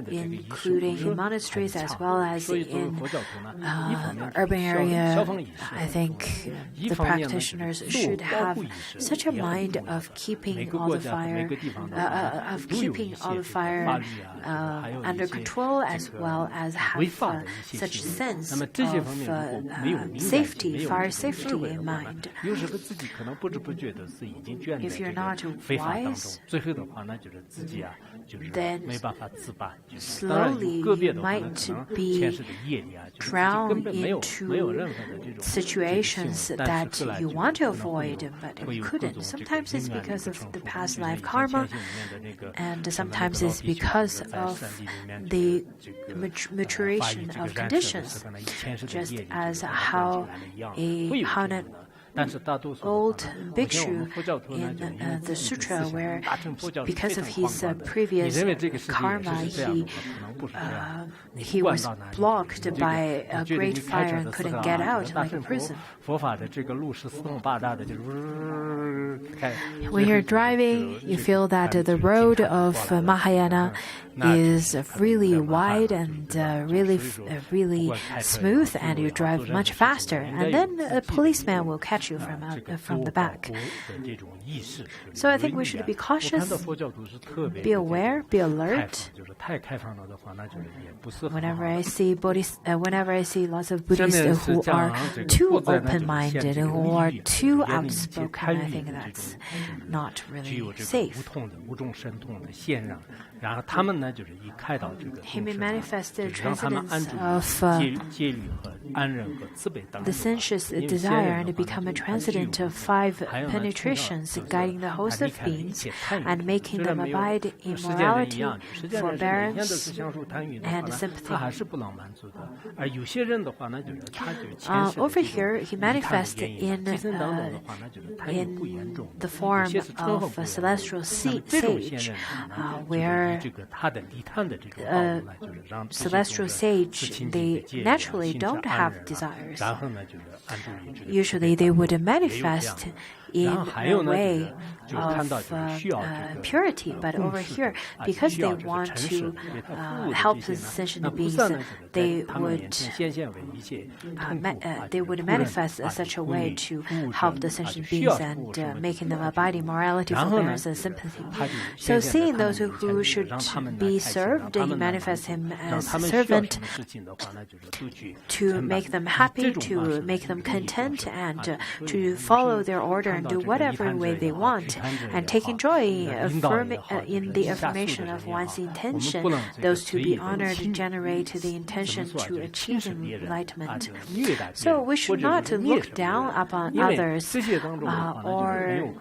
including in monasteries as well as in urban area. I think the practitioners should have such a mind of keeping all the fire under control, as well as have such sense of fire safety in mind. If you're not wise, then slowly you might be drowned into situations that you want to avoid, but you couldn't. Sometimes it's because of the past life karma, and sometimes it's because of the maturation of conditions, just as how an old bhikshu in the Sutra, where because of his previous karma, he was blocked by a great fire and couldn't get out, like a prison. When you're driving, you feel that the road of Mahayana is really wide and really smooth, and you drive much faster. And then a policeman will catch you from the back. So I think we should be cautious, be aware, be alert. Whenever I see lots of Buddhists who are too open-minded, who are too outspoken, I think that's not really safe. He may manifest the transcendence of the sensuous desire and become a transcendent of 5 penetrations, guiding the host of beings and making them abide in morality, forbearance, and sympathy. Over here, he manifests in the form of a celestial sage, where celestial sage, they naturally don't have desires. Usually they would manifest in a way of purity, but over here, because they want to help the sentient beings, they would manifest such a way to help the sentient beings and making them abide in morality, forbearance, and sympathy. So seeing those who should be served, he manifests him as a servant to make them happy, to make them content, and to follow their order and do whatever way they want, and taking joy in the affirmation of one's intention, those to be honored generate the intention to achieve enlightenment. So we should not look down upon others or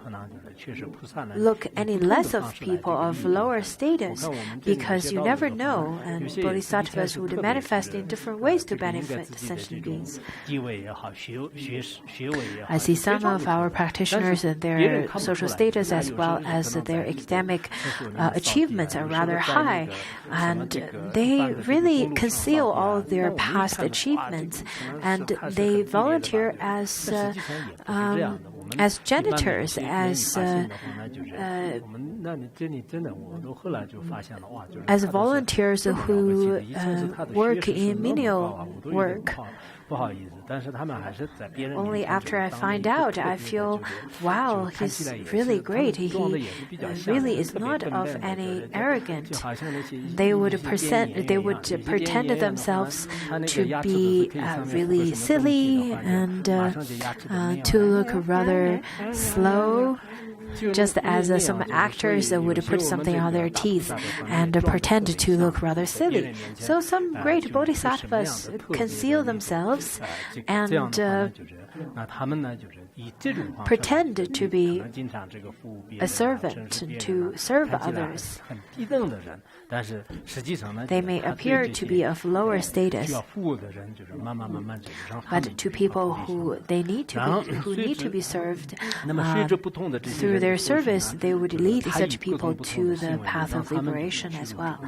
look any less of people of lower status, because you never know, and bodhisattvas would manifest in different ways to benefit sentient beings. I see some of our practitioners and their social status as well as their academic achievements are rather high, and they really conceal all of their past achievements, and they volunteer as janitors, as volunteers who work in menial work. Only after I find out, I feel, wow, he's really great. He really is not of any arrogant. They would pretend themselves to be really silly and to look rather slow, just as some actors would put something on their teeth and pretend to look rather silly. So some great bodhisattvas conceal themselves and pretend to be a servant to serve others. They may appear to be of lower status, but to people who need to be served, through their service, they would lead such people to the path of liberation as well.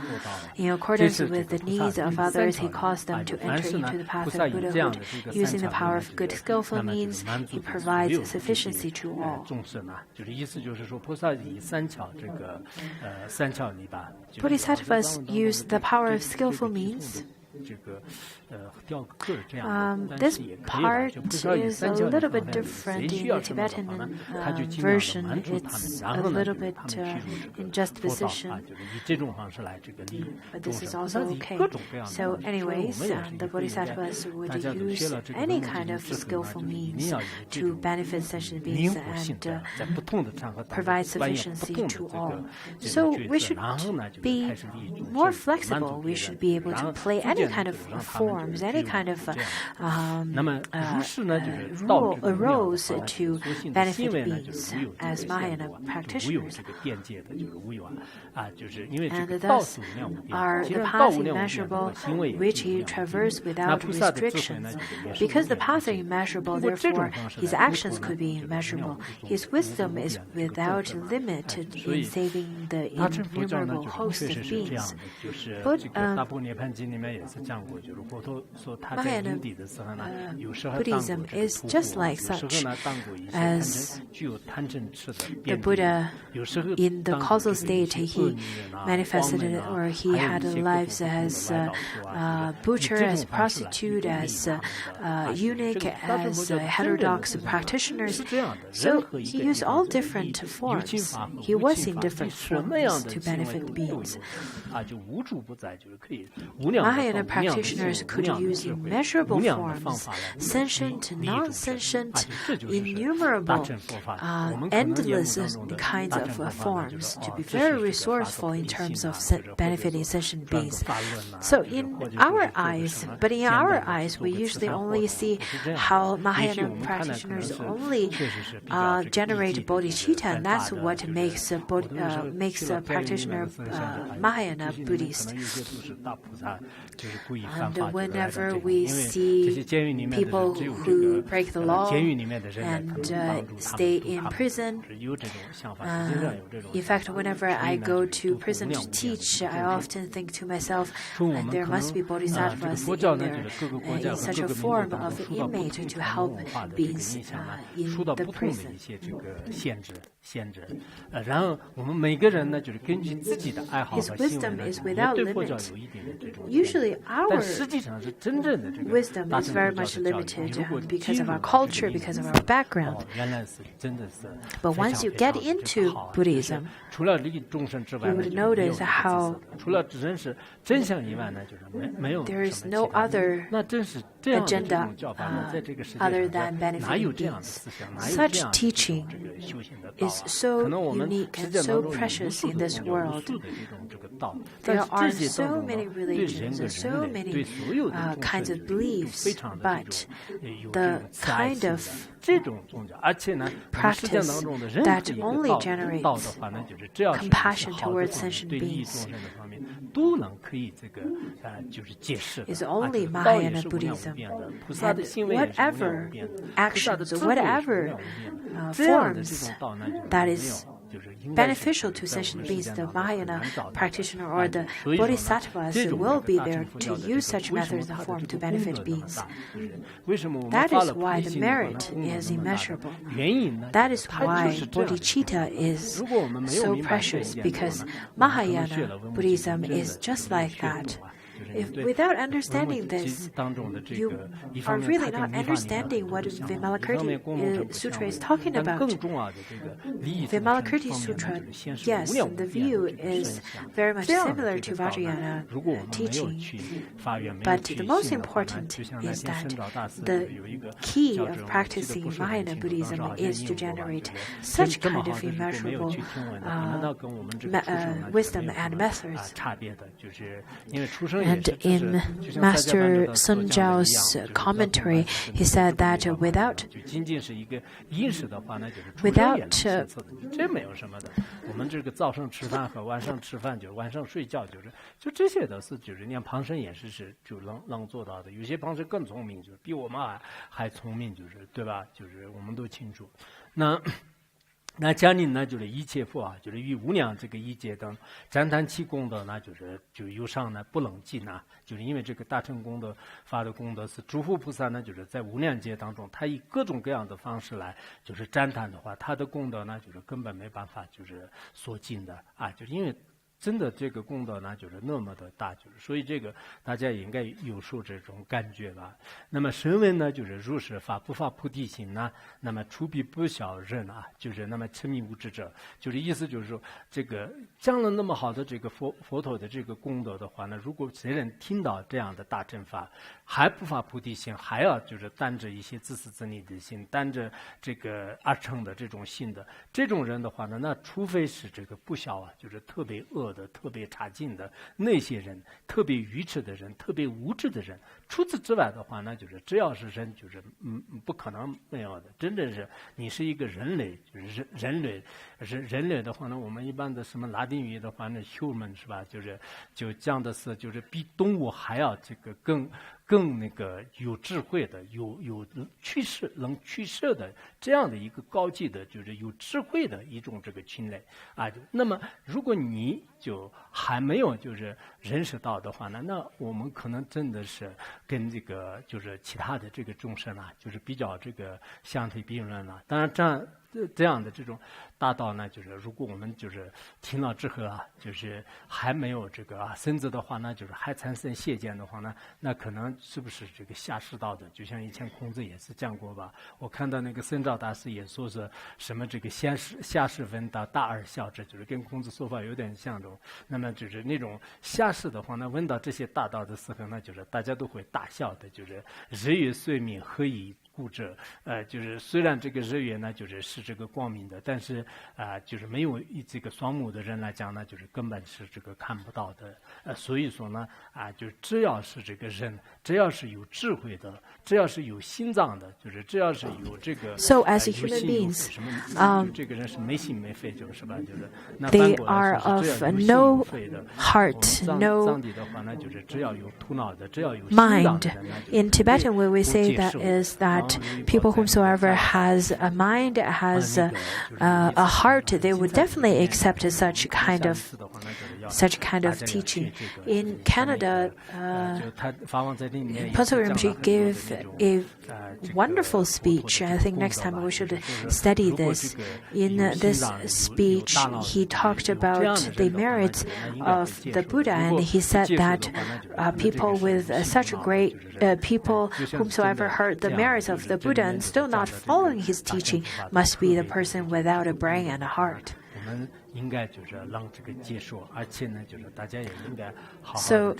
In accordance with the needs of others, he caused them to enter into the path of Buddhahood. Using the power of good, skillful means, he provides sufficiency to all. Bodhisattvas use the power of skillful means. This part is a little bit different in the Tibetan version. It's a little bit in juxtaposition, but this is also okay. So anyways, the bodhisattvas would use any kind of skillful means to benefit sentient beings and provide sufficiency to all. So we should be more flexible. We should be able to play any kind of forms, any kind of roles to benefit beings as Mahayana practitioners. And thus are the paths immeasurable, which he traversed without restrictions. Because the paths are immeasurable, therefore his actions could be immeasurable. His wisdom is without limit in saving the innumerable host of beings. But Mahayana Buddhism is just like such, as the Buddha in the causal state, he manifested or he had lives as a butcher, as a prostitute, as a eunuch, as heterodox practitioners. So he used all different forms. He was in different forms to benefit beings. Mahayana practitioners could use immeasurable forms, sentient, non-sentient, innumerable, endless kinds of forms, to be very resourceful in terms of benefiting sentient beings. So in our eyes, we usually only see how Mahayana practitioners only generate bodhicitta, and that's what makes a practitioner Mahayana Buddhist. And when whenever we see people who break the law and stay in prison, in fact, whenever I go to prison to teach, I often think to myself, there must be bodhisattvas in there, in such a form of inmate to help beings in the prison. His wisdom is without limit. Usually our wisdom is very much limited because of our culture, because of our background. But once you get into Buddhism, you would notice how there is no other agenda other than benefiting beings. Such teaching is so unique and so precious in this world. There are so many religions and so many kinds of beliefs, but the kind of practice that only generates compassion towards sentient beings is only Mahayana Buddhism. And whatever actions, whatever forms that is beneficial to sentient beings, the Mahayana practitioner or the bodhisattvas will be there to use such methods and form to benefit beings. That is why the merit is immeasurable. That is why bodhicitta is so precious, because Mahayana Buddhism is just like that. If without understanding this, you are really not understanding what Vimalakirti Sutra is talking about. Vimalakirti Sutra, yes, the view is very much similar to Vajrayana teaching, but the most important is that the key of practicing Mahayana Buddhism is to generate such kind of immeasurable wisdom and methods. And in Master Sun Zhao's commentary, he said that without那讲呢，就是一切佛啊，就是于无量这个一界等赞叹其功德呢，就有上呢不能尽呐，就是因为这个大乘功德发的功德是诸佛菩萨呢，就是在无量劫当中，他以各种各样的方式来就是赞叹的话，他的功德呢，就是根本没办法就是所尽的啊，就是因为真的这个功德呢，就是那么的大，就是所以这个大家也应该有受这种感觉吧。那么声闻呢，就是如是发不发菩提心呢？那么出彼不晓人啊，就是那么沉迷无知者，就是意思就是说，这个讲了那么好的这个佛陀的这个功德的话呢，如果谁人听到这样的大正法，还不发菩提心，还要就是担着一些自私自利的心，担着这个阿成的这种心的这种人的话呢，那除非是这个不晓啊，就是特别恶的、特别差劲的那些人，特别愚痴的人、特别无知的人。除此之外的话呢，就是只要是人，就是不可能没有的。真正是你是一个人类，就是人类的话呢，我们一般的什么拉丁语的话呢 ，human 是吧？就讲的是就是比动物还要这个更那个有智慧的、有趋势能趋势的这样的一个高级的，就是有智慧的一种这个群类啊。那么如果你就还没有就是认识到的话呢，那我们可能真的是跟这个就是其他的这个众生啊，就是比较这个相提并论了。当然这样的这种大道呢，就是如果我们就是听了之后啊，就是还没有这个身子的话呢，就是还产生邪见的话呢，那可能是不是这个下士道的？就像以前孔子也是讲过吧。我看到那个僧肇大师也说是什么这个下士闻到大而笑之，就是跟孔子说法有点像的。那么就是那种下士的话呢，闻到这些大道的时候呢，就是大家都会大笑的，就是日月虽明，何以故者？就是虽然这个日月呢，是这个光明的，但是就是没有这个双目的人来讲呢，就是根本是这个看不到的。所以说呢，就只要是这个人只要是有智慧的，只要是有心脏的，就是只要是有这个。So as human beings, 这个人是没心没肺，就是吧？就是那 they are of no heart, no mind. In Tibetan, when we say that is that people whomsoever has a mind, has a heart, they would definitely accept such kind of teaching. In Canada, Pastor Rinpoche gave a wonderful speech. I think next time we should study this. In this speech, he talked about the merits of the Buddha, and he said that people with such great people whomsoever heard the merits of the Buddha and still not following his teaching must be the person without a brain and a heart. So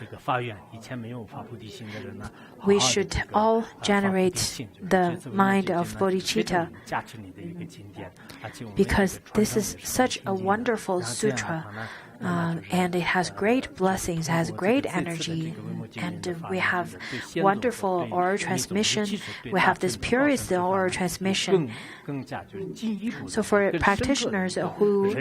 we should all generate the mind of bodhicitta, because this is such a wonderful sutra. And it has great blessings, has great energy, and we have wonderful oral transmission. We have this purest oral transmission. So for practitioners who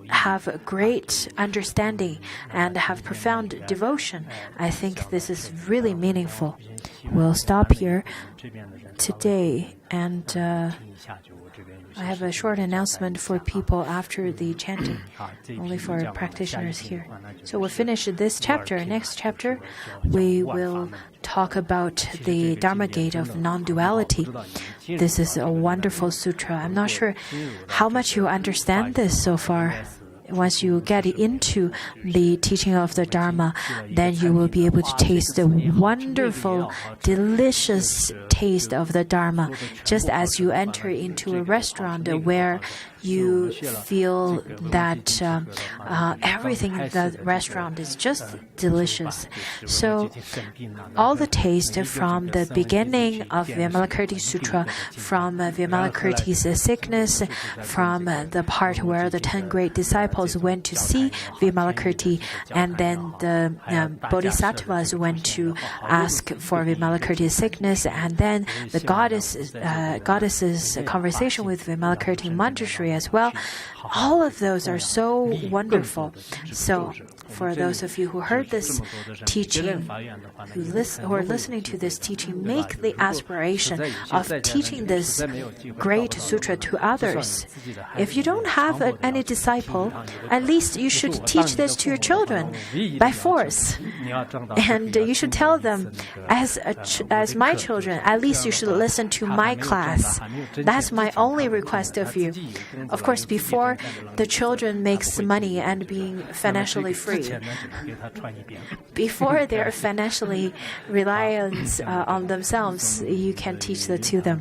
have great understanding and have profound devotion, I think this is really meaningful. We'll stop here today, and I have a short announcement for people after the chanting, only for practitioners here. So we'll finish this chapter. Next chapter, we will talk about the Dharma gate of non-duality. This is a wonderful sutra. I'm not sure how much you understand this so far. Once you get into the teaching of the Dharma, then you will be able to taste the wonderful, delicious taste of the Dharma, just as you enter into a restaurant where you feel that everything in the restaurant is just delicious. So all the taste from the beginning of Vimalakirti Sutra, from Vimalakirti's sickness, from the part where the 10 great disciples went to see Vimalakirti, and then the bodhisattvas went to ask for Vimalakirti's sickness, and then the goddess's conversation with Vimalakirti Manjushri as well. All of those are so wonderful. So for those of you who heard this teaching, who are listening to this teaching, make the aspiration of teaching this great sutra to others. If you don't have any disciple, at least you should teach this to your children by force. And you should tell them, as my children, at least you should listen to my class. That's my only request of you. Of course, before the children makes money and being financially free, before they're financially reliant on themselves, you can teach that to them.